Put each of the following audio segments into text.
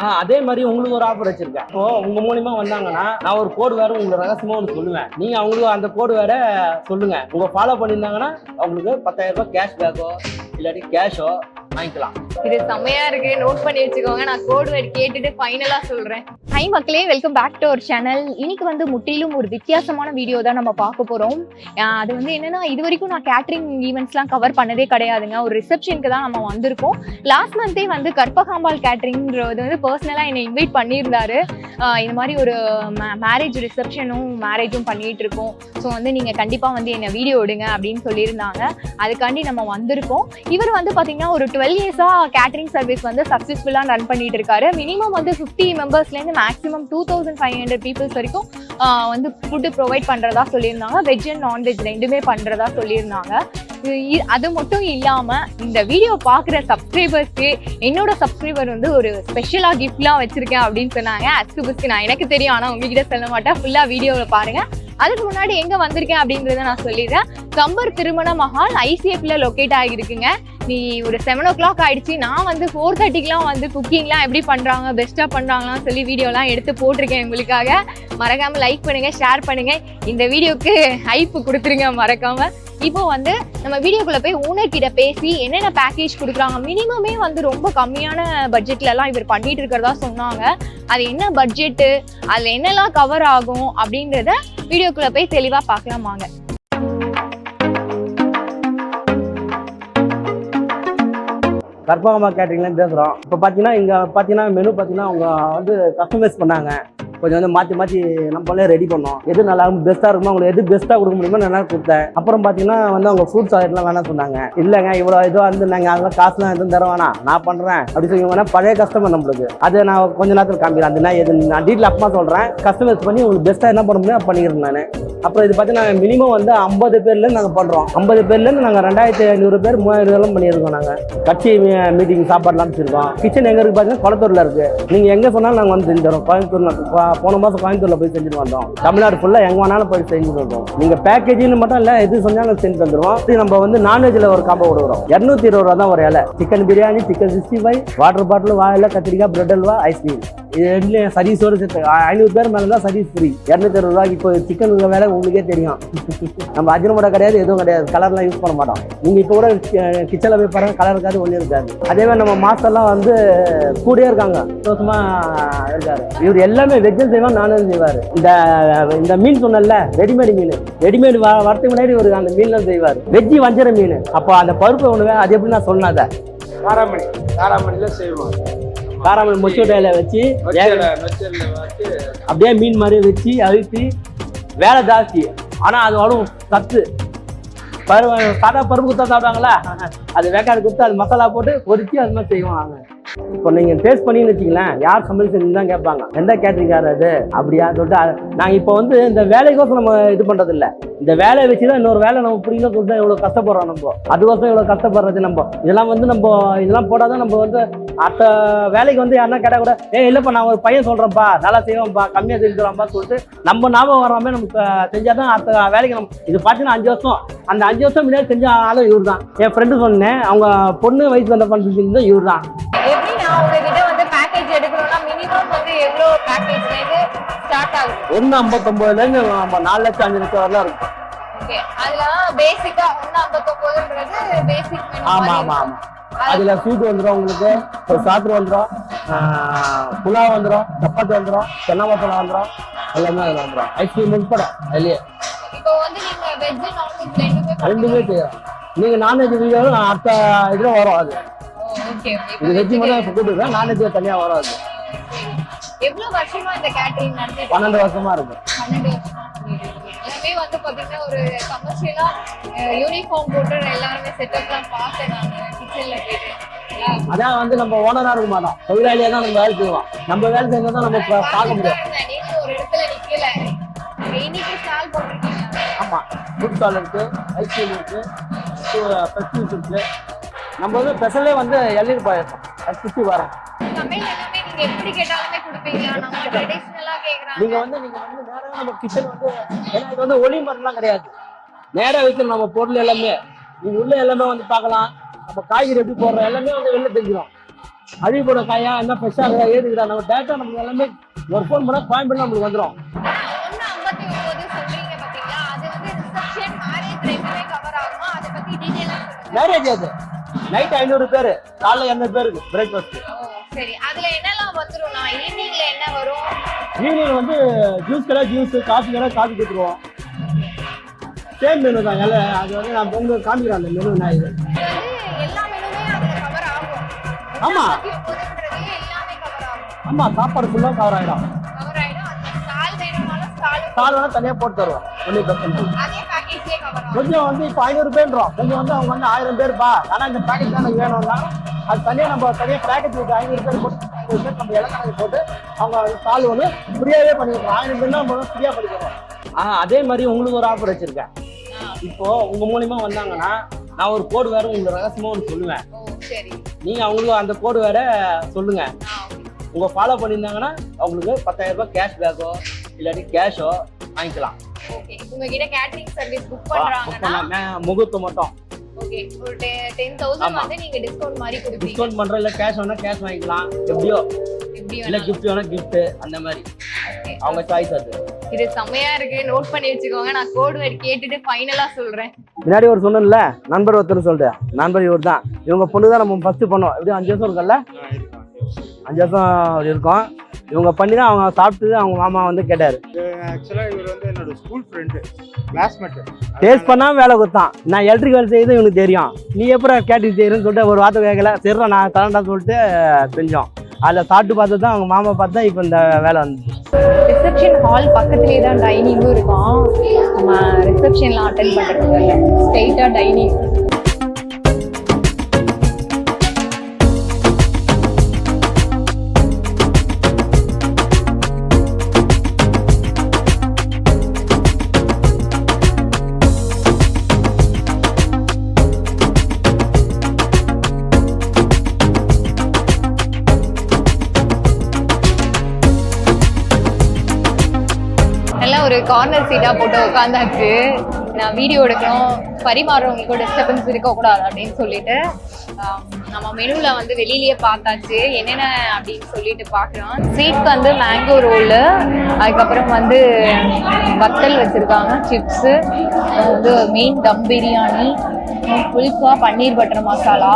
அதே மாதிரி உங்களுக்கு ஒரு ஆஃபர் வச்சிருக்கேன். இப்போ உங்க மூலியமா வந்தாங்கன்னா நான் ஒரு கோடு வேற உங்களுக்கு ரகசியமா ஒன்று சொல்லுவேன். நீங்க அவங்களுக்கு அந்த கோடு வேற சொல்லுங்க. உங்க ஃபாலோ பண்ணியிருந்தாங்கன்னா அவங்களுக்கு 10,000 ரூபாய் கேஷ் பேக்கோ இல்லாட்டி கேஷோ வாங்கிக்கலாம். இது செமையா இருக்கு, நோட் பண்ணி வச்சுக்கோங்க. நான் கோட் வேர்ட் கேட்டுட்டு ஃபைனலா சொல்றேன். ஹை மக்களே, welcome back to our channel. இன்னைக்கு வந்து முற்றிலும் ஒரு வித்தியாசமான வீடியோ தான் நம்ம பார்க்க போறோம். அது வந்து என்னன்னா, இது வரைக்கும் நான் கேட்டரிங் ஈவெண்ட்ஸ்லாம் கவர் பண்ணதே கிடையாதுங்க. ஒரு ரிசப்ஷனுக்கு தான் நம்ம வந்திருக்கோம். லாஸ்ட் மந்தே வந்து கற்பகாம்பாள் கேட்டரிங்கிறது வந்து பர்சனலா என்னை இன்வைட் பண்ணியிருந்தாரு. இந்த மாதிரி ஒரு மேரேஜ் ரிசப்ஷனும் மேரேஜும் பண்ணிட்டு இருக்கோம். ஸோ வந்து நீங்க கண்டிப்பா வந்து என்ன வீடியோ எடுங்க அப்படின்னு சொல்லியிருந்தாங்க. அதுக்காண்டி நம்ம வந்திருக்கோம். இவர் வந்து பாத்தீங்கன்னா ஒரு 12 இயர்ஸா கேட்டரிங் சர்வீஸ் வந்து சக்சஸ்ஃபுல்லா ரன் பண்ணிட்டு இருக்காரு. மினிமம் வந்து 50 மெம்பர்ஸ்லேருந்து மேக்ஸிமம் 2500 பீப்புள்ஸ் வரைக்கும் வந்து ஃபுட்டு ப்ரொவைட் பண்றதா சொல்லியிருந்தாங்க. வெஜ் அண்ட் நான்வெஜ் ரெண்டுமே பண்றதா சொல்லியிருந்தாங்க. அது மட்டும் இல்லாம இந்த வீடியோ பாக்குற சப்ஸ்கிரைபர்ஸ்க்கு என்னோட சப்ஸ்கிரைபர் வந்து ஒரு ஸ்பெஷலா கிஃப்ட்லாம் வச்சிருக்கேன் அப்படின்னு சொன்னாங்க. அஸ்குபஸ்க்கு நான் எனக்கு தெரியும், ஆனா உங்ககிட்ட சொல்ல மாட்டேன். ஃபுல்லா வீடியோவை பாருங்க. அதுக்கு முன்னாடி எங்க வந்திருக்கேன் அப்படின்றத நான் சொல்லிடுறேன். கம்பர் திருமண மஹால் ஐசிஎஃப்ல லொக்கேட் ஆகிருக்குங்க. நீ ஒரு 7 o'clock ஆயிடுச்சு. நான் வந்து 4:30க்குலாம் வந்து குக்கிங்லாம் எப்படி பண்றாங்க, பெஸ்டா பண்றாங்களான்னு சொல்லி வீடியோலாம் எடுத்து போட்டிருக்கேன் உங்களுக்காக. மறக்காம லைக் பண்ணுங்க, ஷேர் பண்ணுங்க, இந்த வீடியோக்கு ஹைப் கொடுத்துருங்க மறக்காம. இப்போ வந்து நம்ம வீடியோக்குள்ள போய் ஓனர் கிட்ட பேசி என்னென்ன பேக்கேஜ் கொடுக்குறாங்க. மினிமமே வந்து ரொம்ப கம்மியான பட்ஜெட்ல எல்லாம் இவர் பண்ணிட்டு இருக்கிறதா சொன்னாங்க. அது என்ன பட்ஜெட்டு, அதுல என்னெல்லாம் கவர் ஆகும் அப்படின்றத வீடியோக்குள்ள போய் தெளிவா பார்க்கலாம் வாங்க. கற்பகாம்பாள் கேட்டரிங்லாம் பேசுகிறோம். இப்போ பார்த்தீங்கன்னா இங்கே பார்த்தீங்கன்னா மெனு பார்த்தீங்கன்னா அவங்க வந்து கஸ்டமைஸ் பண்ணாங்க. கொஞ்சம் வந்து மாற்றி நம்மளே ரெடி பண்ணோம். எது நல்லா பெஸ்ட்டாக இருக்குமோ அவங்களுக்கு எது பெஸ்ட்டாக கொடுக்க முடியுமோ நல்லா கொடுத்தேன். அப்புறம் பார்த்தீங்கன்னா வந்து அவங்க ஃப்ரூட் சாலட்லாம் வேணாம் சொன்னாங்க. இல்லைங்க இவ்வளோ இதுவாக வந்து நாங்கள் அதெல்லாம் காசுலாம் எதுவும் தர வேணாம், நான் பண்ணுறேன் அப்படி சொல்லி பழைய கஸ்டமர் நம்மளுக்கு. அதை நான் கொஞ்ச நேரத்தில் காமிக்கிறேன். அது நான் எது நான் டீட்டெயில் அப்பமா சொல்கிறேன். கஸ்டமைஸ் பண்ணி உங்களுக்கு பெஸ்ட்டாக என்ன பண்ண முடியும் பண்ணிக்கிறேன் நான். அப்புறம் இது பார்த்தீங்கன்னா மினிமம் வந்து 50 பேர்லேருந்து நாங்கள் பண்ணுறோம். 50 பேர்லேருந்து நாங்கள் 2500 பேர் 3000 பண்ணியிருக்கோம். நாங்கள் கட்சி மீட்டிங் சாப்பாடுலாம் வச்சுருக்கோம். கிச்சன் எங்கே இருக்குது பார்த்தீங்கன்னா குளத்தூரில் இருக்குது. நீங்கள் எங்கே சொன்னாலும் நாங்கள் வந்து செஞ்சுறோம். கோயம்புத்தூரில் போன மாதம் கோயம்புத்தூர்ல போய் செஞ்சுட்டு வந்தோம். தமிழ்நாடு ஃபுல்லாக எங்கே வேணாலும் போய் செஞ்சுட்டு வந்தோம். நீங்கள் பேக்கேஜின்னு மட்டும் இல்லை, எது சொன்னாலும் செஞ்சு தந்துடுவோம். நம்ம வந்து நான்வெஜ்ல ஒரு காம்போ கொடுக்குறோம். 220 ரூபா தான் ஒரு இலை. Chicken biryani, chicken 65, water bottle, வாயில கத்திரிக்காய், பிரெட் அல்வா, ஐஸ்கிரீம். இது ரெண்டுலேயும் சர்வீஸோடு சேர்த்து 500 பேர் மேலே தான் சர்வீஸ் ஃப்ரீ. 220 ரூபாய்க்கு. இப்போ சிக்கன் வேலை உங்களுக்கே தெரியும். நம்ம அஜினமோட்டோ கிடையாது, எதுவும் கிடையாது, கலர்லாம் யூஸ் பண்ண மாட்டோம். நீங்கள் இப்போ கூட கிச்சனில் போய் பாருங்க, கலர் இருக்காது, ஒன்றும் இருக்காது. அதே மாதிரி நம்ம மாஸ்டர்லாம் வந்து கூடயே இருக்காங்க, சந்தோஷமா இருக்காரு. இவர் எல்லாமே வெஜ்ஜும் செய்வார், நானும் செய்வார். இந்த மீன் சொன்னல, ரெடிமேடு மீன், ரெடிமேடு வரத்துக்கு முன்னாடி ஒரு அந்த மீன்லாம் செய்வார். வெஜ்ஜி வஞ்சர மீன். அப்போ அந்த பருப்பு ஒன்று அது எப்படி நான் சொன்னாத காராமணில செய்வோம். காராமணி மொச்சோட்டையில வச்சு அப்படியே மீன் மாதிரி வச்சு அழுத்தி வேலை ஜாஸ்தி. ஆனால் அது வரும் சத்து. சாதா பருப்பு குத்தா சாப்பிடுவாங்களா, அது வேக்காடு கொடுத்து அது மசாலா போட்டு பொரிச்சு அது மாதிரி செய்வாங்க. இப்போ நீங்கள் டேஸ்ட் பண்ணின்னு வச்சிங்களேன், யார் சமையல் செஞ்சு தான் கேட்பாங்க, எந்த கேட்டரிங்கார் அது அப்படியா சொல்லிட்டு. நாங்கள் இப்போ வந்து இந்த வேலைக்கோசம் நம்ம இது பண்ணுறது இல்லை. இந்த வேலையை வச்சு தான் இன்னொரு வேலை நம்ம பிடிக்கல சொல்லிட்டு இவ்வளோ கஷ்டப்படுறோம். நம்ம அதுக்கோசம் இவ்வளோ கஷ்டப்படுறது. நம்ம இதெல்லாம் வந்து நம்ம இதெல்லாம் போடாதான் நம்ம வந்து அடுத்த வேலைக்கு வந்து யாருன்னா கேட்டால் கூட இல்லைப்பா நான் ஒரு பையன் சொல்கிறேன்ப்பா, நல்லா செய்வோம்ப்பா, கம்மியாக செஞ்சுருவான்ப்பா சொல்லிட்டு நம்ம ஞாபகம் வராமல் நமக்கு செஞ்சால் தான் அடுத்த வேலைக்கு நம்ம. இது பார்த்தீங்கன்னா 5 வருஷம், அந்த 5 வருஷம் முன்னாடி செஞ்ச ஆளும் இவர் தான். என் ஃப்ரெண்டு சொன்னேன், அவங்க பொண்ணு வயசு வந்த பண்ணுறது இவர் தான். உங்ககிட்ட வந்து பேக்கேஜ் எடுக்கணும்னா மினிமம் வந்து எவ்வளவு பேக்கேஜ்ல ஸ்டார்ட் ஆகும்? 1.59 நம்ம 4 லட்சம் 5 லட்சம் வரலாம் இருக்கும். ஓகே, அதுல பேசிக்கா 1.59ன்றது பேசிக் மெனு. ஆமா ஆமா ஆமா. அதுல ஸ்வீட் வந்துடும், உங்களுக்கு ஒரு சாப்பிட்டு வந்துடும், புலாவ் வந்துடும், சப்பாத்தி வந்துடும், சென்னா மசாலா வந்துடும், எல்லாமே அதில் வந்துடும். ஐஸ்கிரீம் உட்பட அதுலயே. இப்போ வந்து நீங்க வெஜ் நான்வெஜ் ரெண்டுமே செய்யலாம். நீங்க நான்வெஜ் வீடியோவும் அடுத்த இதுல வரும். அது ஓகே, இது வெஜ் மட்டும் கூப்பிடுவேன், நான்வெஜ் தனியா வரும். அது எவ்வளவு வருஷமா இந்த கேட்டரிங் நடந்துட்டு? 12 வருஷமா இருக்கு. 12 வருஷமா. எல்லாமே வந்து பாத்தீங்கன்னா ஒரு கமர்ஷியலா யூனிஃபார்ம் போட்டு எல்லாருமே செட்டப்லாம் பார்த்தேன் நான் கிச்சன்ல போயிட்டு. அதான் வந்து நம்ம ஓனரா இருக்க மாட்டோம், தொழிலாளியா தான் நம்ம வேலை செய்வோம். நம்ம வேலை செஞ்சா தான் நம்ம பார்க்க முடியும். நீங்க ஒரு இடத்துல நிக்கல, இன்னைக்கு ஸ்டால் போட்டுருக்கீங்க. ஆமா, ஃபுட் ஸ்டால் இருக்கு, ஐஸ்கிரீம் இருக்கு, பெஸ்டிவ் இருக்கு. நம்ம வந்து ஸ்பெஷலே வந்து எல்லையில் பாயசம் அது சுற்றி வரோம். எப்படி கேட்டாலுமே கொடுப்பீங்களா? நம்ம ட்ரெடிஷனலா கேக்குறாங்க. நீங்க வந்து நேரா நம்ம கிச்சன் வந்து, ஏன்னா இது வந்து ஒளி மரம்லாம் கிடையாது, நேரா வைக்கணும் நம்ம பொருள் எல்லாமே. நீங்க உள்ள எல்லாமே வந்து பார்க்கலாம். நம்ம காய்கறி எப்படி போடுறோம் எல்லாமே வந்து வெளில தெரிஞ்சிடும். அழுகி போட காயா என்ன ஃப்ரெஷ்ஷாக ஏதுக்குதா நம்ம டேட்டா நமக்கு எல்லாமே ஒரு ஃபோன் பண்ணால் கோயம்பேடு நம்மளுக்கு வந்துடும். 159 சொல்றீங்க பாத்தீங்களா, அது வந்து ரிசப்ஷன் மேரேஜ் ரெண்டுமே கவர் ஆகுமா? அதை பத்தி டீடைலா சொல்லுங்க. மேரேஜ் அது நைட் 500 பேர், காலைல 200 பேருக்கு பிரேக்ஃபாஸ்ட். சரி, அதுல என்னெல்லாம் வந்துரும்னா ஈவினிங்ல என்ன வரும்? ஈவினிங் வந்து ஜூஸ் கடை ஜூஸ், காஃபி கடை காஃபி கொடுத்துருவோம். சேம் மெனு தான் எல்லாம். அது வந்து நான் உங்களுக்கு காமிக்கிறேன் அந்த மெனு. நான் இது எல்லா மெனுமே அதுல கவர் ஆகும். ஆமா எல்லாமே கவர் ஆகும். ஆமா, சாப்பாடு ஃபுல்லாக கவர் ஆகிடும். கவர் ஆயிடும். அந்த ஸ்டால் வேணும்னாலும் ஸ்டால் வேணா தனியாக போட்டு தருவோம். ஒன்றும் பிரச்சனை இல்லை. அதே பேக்கேஜ்லயே கவர் ஆகும். கொஞ்சம் வந்து இப்போ 500 பேர்ன்றோம், கொஞ்சம் வந்து அவங்க வந்து 1000 பேர்ப்பா, ஆனால் இந்த பேக்கேஜ் தான் எனக்கு வேணும்னா அது தனியாக நம்ம தனியாக பேக்கேஜ் வச்சு 500 பேர் போட்டு 500 பேர் நம்ம இலக்கணை போட்டு அவங்க ஸ்டால் ஒன்று ஃப்ரீயாகவே பண்ணிக்கிறோம். 1000 பேர்னா நம்ம ஃப்ரீயாக பண்ணிக்கிறோம். அதே மாதிரி உங்களுக்கு ஒரு ஆஃபர் வச்சிருக்கேன். இப்போ உங்க மூலியமா வந்தாங்கன்னா நான் ஒரு கோடு வேற உங்களுக்கு ரகசியமா ஒன்று சொல்லுவேன். நீங்க அவங்களுக்கு அந்த கோடு வேற சொல்லுங்க. உங்க ஃபாலோ பண்ணியிருந்தாங்கன்னா அவங்களுக்கு 10,000 ரூபாய் கேஷ் பேக்கோ இல்லாட்டி கேஷோ வாங்கிக்கலாம். உங்ககிட்ட கேட்டரிங் சர்வீஸ் புக் பண்றாங்கன்னா முகூர்த்தம் மட்டும் ஓகே, ஒரு 10,000 வந்து நீங்க டிஸ்கவுண்ட் மாதிரி கொடுப்பீங்க. டிஸ்கவுண்ட் பண்றோம், இல்ல கேஷ் வேணா கேஷ் வாங்கிக்கலாம், எப்படியோ இல்ல கிஃப்ட் வேணா கிஃப்ட், அந்த மாதிரி அவங்க சாய்ஸ். அது இது செம்மையா இருக்கு, நோட் பண்ணி வச்சுக்கோங்க. நான் கோட் வேர்ட் கேட்டுட்டு ஃபைனலா சொல்றேன். முன்னாடி ஒரு சொன்னேன்ல நண்பர் ஒருத்தர் சொல்லிட்டு, நண்பர் இவர் தான். இவங்க பொண்ணு தான் நம்ம ஃபர்ஸ்ட் பண்ணோம். எப்படி 5 வருஷம் இருக்குல்ல, 5 வருஷம் இருக்கும். இவங்க பண்ணி தான் அவங்க சாப்பிட்டு அவங்க மாமா வந்து கேட்டாரு. ஆக்சுவலா இவர் வந்து என்னோட ஸ்கூல் ஃப்ரெண்டு, கிளாஸ்மேட். டேஸ்ட் பண்ணா வேலை கொடுத்தான். நான் எலக்ட்ரிக் வேலை செய்யுது இவனுக்கு தெரியும். நீ எப்பறம் கேட்டரிங் செய்யறேன்னு சொல்லிட்டு ஒரு வார்த்தை கேட்கல. சரிடா நான் கலண்டா சொல்லிட்டு செஞ்சோம். அதில் சாப்பிட்டு பார்த்து தான் அவங்க மாமா பார்த்து தான் இப்போ இந்த வேலை வந்து. ரிசப்ஷன் ஹால் பக்கத்துலேயே தான் டைனிங்கும் இருக்கும். நம்ம ரிசப்ஷன்லாம் அட்டென்ட் பண்ணுறதுக்கு ஸ்ட்ரெயிட்டாக டைனிங். ஒரு கார்னர் சீட்டா போட்டு உட்காந்தாச்சு. நான் வீடியோ எடுக்கணும், பரிமாறுறவங்களுக்கும் டிஸ்டர்பன்ஸ் இருக்கக்கூடாது அப்படின்னு சொல்லிட்டு நம்ம மெனுவில் வந்து வெளியிலேயே பார்த்தாச்சு என்னென்ன அப்படின்னு சொல்லிட்டு பார்க்குறோம். ஸ்வீட்க்கு வந்து மேங்கோ ரோலு, அதுக்கப்புறம் வந்து வத்தல் வச்சுருக்காங்க, சிப்ஸு, வந்து மெயின் தம் பிரியாணி, புல்கா, பன்னீர் பட்டர் மசாலா,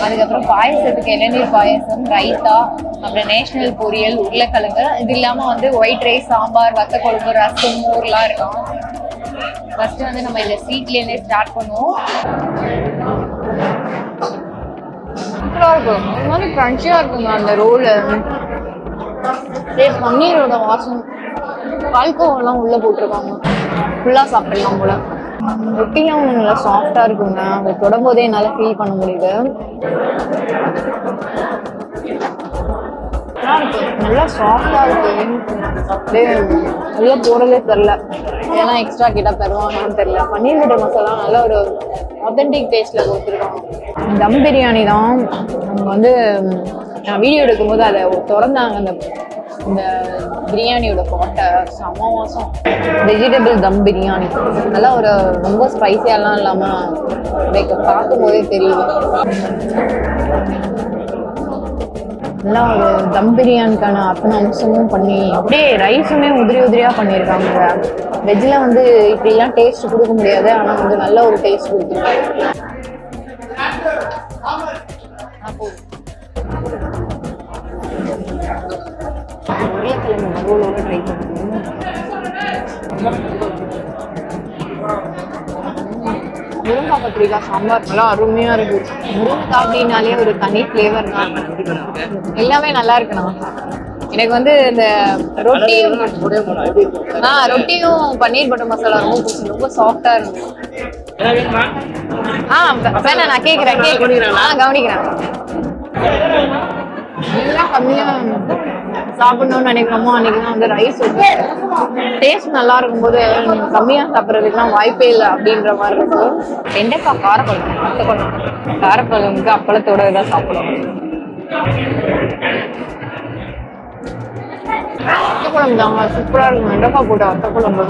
அதுக்கப்புறம் பாயசத்துக்கு இளநீர் பாயசம், ரைத்தா, அப்புறம் நேஷனல் பொரியல், உருளைக்கிழங்கு. இது இல்லாமல் வந்து ஒயிட் ரைஸ், சாம்பார், வத்த குழம்பு, ரசம், மோர்லாம் இருக்கும். ஃபர்ஸ்ட் வந்து நம்ம இந்த ஸ்வீட்லேருந்தே ஸ்டார்ட் பண்ணுவோம். சூப்பராக இருக்கும், ஒரு மாதிரி க்ரன்ச்சியாக இருக்குங்க அந்த ரோலு. பன்னீரோட வாசம், பால்கோவெல்லாம் உள்ளே போட்டிருக்காங்க. ஃபுல்லாக சாப்பிடலாம் போல. ரொட்டியும் நல்லா சாஃப்டாக இருக்குங்க, அதை தொடும்போதே என்னால் ஃபீல் பண்ண முடியுது. நல்லா சாஃப்டாக இருக்கு, நல்லா போகிறதே தெரில. ஏன்னா எக்ஸ்ட்ரா கேட்டால் தருவாங்கன்னு தெரில. பன்னீர் பட்டர் மசாலா நல்ல ஒரு ஆத்தென்டிக் டேஸ்ட்டில் கொடுத்துருக்காங்க. தம் பிரியாணி தான் அவங்க வந்து நான் வீடியோ எடுக்கும்போது அதை திறந்தாங்க. இந்த பிரியாணியோட பாட்டை செம்ம வாசம். வெஜிடபிள் தம் பிரியாணி நல்லா ஒரு ரொம்ப ஸ்பைஸியாலாம் இல்லாமல் லைக் பார்க்கும்போதே தெரியுது. நல்லா ஒரு தம் பிரியாணிக்கான அத்தனை அம்சமும் பண்ணி அப்படியே ரைஸுமே உதிரி உதிரியாக பண்ணியிருக்காங்க. வெஜ்ஜில் வந்து இப்படிலாம் டேஸ்ட் கொடுக்க முடியாது, ஆனால் வந்து நல்ல ஒரு டேஸ்ட் கொடுத்துருக்காங்க. உருளைக்கிழங்கு ரோலோட ட்ரை பண்ணுவோம். முருங்காய் கத்திரிக்காய் சாம்பார் நல்லா அருமையா இருக்கு. முருங்காய் அப்படின்னாலே ஒரு தனி ஃப்ளேவர் தான். எல்லாமே நல்லா இருக்குண்ணா. எனக்கு வந்து இந்த ரொட்டியும் பன்னீர் பட்டர் மசாலா ரொம்ப பிடிச்சி, ரொம்ப சாஃப்டா இருக்கு. வேணா நான் கேட்குறேன், கவனிக்கிறேன். எல்லாம் கம்மியா சாப்பிடணும்னு நினைக்கிறோமோ அன்னைக்கு தான் வந்து ரைஸ் டேஸ்ட் நல்லா இருக்கும்போது கம்மியா சாப்பிட்றதுக்குலாம் வாய்ப்பே இல்லை அப்படின்ற மாதிரி இருக்கும். வெண்டைக்காய் காரக்குழம்பு, வத்தக்குழம்பு, காரக்குழம்புக்கு அப்பளத்தோட இதாக சாப்பிடுவோம். வத்தக்குழம்பு தாங்க சூப்பரா இருக்கும். வெண்டைக்காய் போட்ட வத்தக்குழம்பு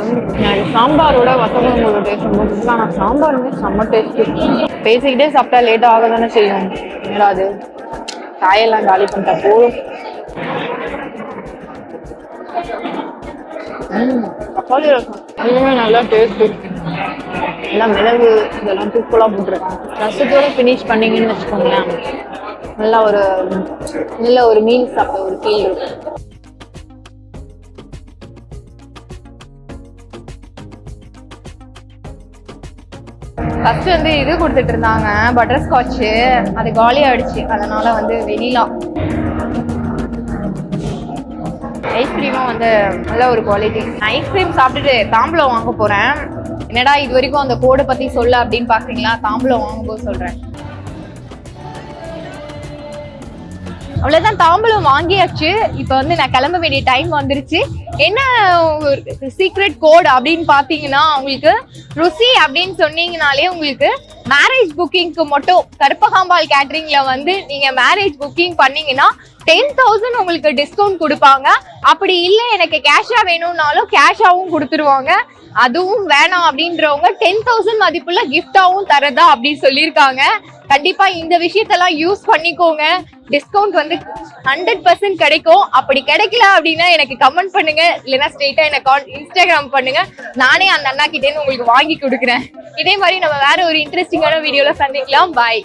சாம்பாரோட வத்தக்குழம்போட டேஸ்ட் ரொம்ப சூப்பராக. ஆனால் சாம்பாருமே செம்ம டேஸ்ட். பேசிக்கிட்டே சாப்பிட்டா லேட்டாக ஆக தானே செய்யும். ஏதாவது காயெல்லாம் காலி பண்ணிட்டா போதும். தக்காளி ரசம் அதுவுமே நல்லா டேஸ்ட். எல்லாம் மிளகு இதெல்லாம் தூக்கலா போட்டுருக்காங்க. ரசத்தோட ஃபினிஷ் பண்ணீங்கன்னு வச்சுக்கோங்களேன், நல்ல ஒரு மீல் சாப்பிட்ட ஒரு ஃபீல் இருக்கும். ஃபர்ஸ்ட் வந்து இது கொடுத்துட்டு இருந்தாங்க பட்டர் ஸ்காட்ச், அது காலி ஆயிடுச்சு. அதனால வந்து வெனிலா ஐஸ்கிரீமும் வந்து நல்ல ஒரு குவாலிட்டி. ஐஸ்கிரீம் சாப்பிட்டுட்டு தாம்பலம் வாங்க போறேன். என்னடா இது வரைக்கும் அந்த கோடை பத்தி சொல்ல அப்படின்னு பாக்குறீங்களா? தாம்பலம் வாங்கும்போது சொல்றேன். அவ்வளவுதான், தாம்பலம் வாங்கியாச்சு. இப்ப வந்து நான் கிளம்ப வேண்டிய டைம் வந்துருச்சு. என்ன சீக்ரெட் கோட் அப்படின்னு பாத்தீங்கன்னா, உங்களுக்கு ருசி அப்படின்னு சொன்னீங்கனாலே உங்களுக்கு மேரேஜ் புக்கிங்க்கு மட்டும் கற்பகாம்பாள் கேட்டரிங்ல வந்து நீங்க மேரேஜ் புக்கிங் பண்ணீங்கன்னா 10,000 உங்களுக்கு டிஸ்கவுண்ட் கொடுப்பாங்க. அப்படி இல்லை எனக்கு கேஷா வேணும்னாலும் கேஷாவும் கொடுத்துருவாங்க. அதுவும் வேணாம் அப்படின்றவங்க 10,000 மதிப்புள்ள கிஃப்டாவும் தரதா அப்படின்னு சொல்லியிருக்காங்க. கண்டிப்பா இந்த விஷயத்தெல்லாம் யூஸ் பண்ணிக்கோங்க. டிஸ்கவுண்ட் வந்து 100% கிடைக்கும். அப்படி கிடைக்கல அப்படின்னா எனக்கு கமெண்ட் பண்ணுங்க, இல்லைன்னா ஸ்ட்ரெயிட்டா எனக்கு இன்ஸ்டாகிராம் பண்ணுங்க. நானே அந்த அண்ணா கிட்டேன்னு உங்களுக்கு வாங்கி கொடுக்குறேன். இதே மாதிரி நம்ம வேற ஒரு இன்ட்ரெஸ்டிங்கான வீடியோல சந்திக்கலாம். பாய்.